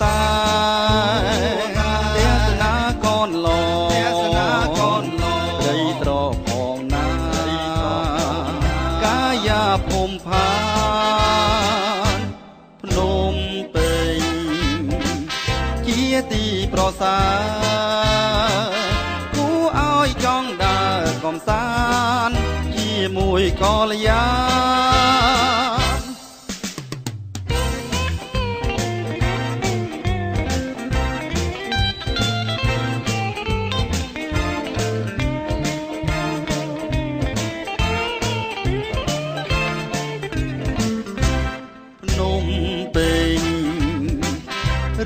តាទេសនាកូនឡត្រីត្រផងណាកាយាភូមិផានភ្នំពេញជាទីប្រសើរគួរឲ្យចង់ដើរកំសាន្តជាមួយកល្យា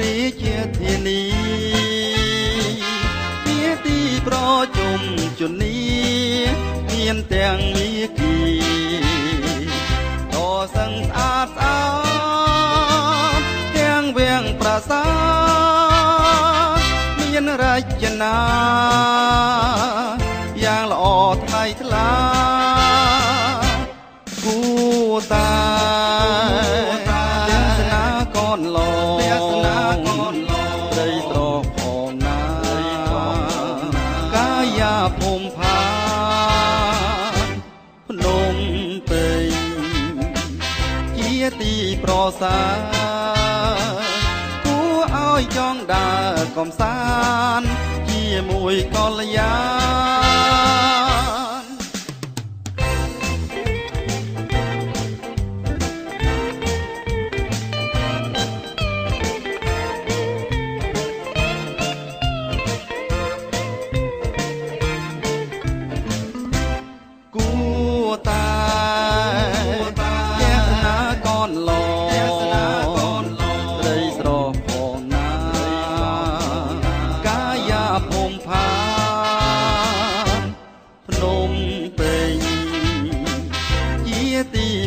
រាជាធានីជាទីប្រជុំជននីមានទាំងមាគីតសឹងស្អាតស្អាតទាំងវាំងប្រាសាទមានរចនាយ៉ាងល្អថ្លៃថ្លាគួរតាទេសនាកូនឡត្រីត្រផងណាកាយាភូមិផានភ្នំពេញជាទីប្រសើរគួរឲ្យចង់ដើរកំសាន្តជាមួយកល្យា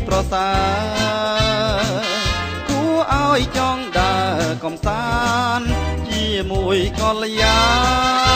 ប្រសើរគួរឲ្យចង់ដើរកំសាន្តជាមួយកល្យា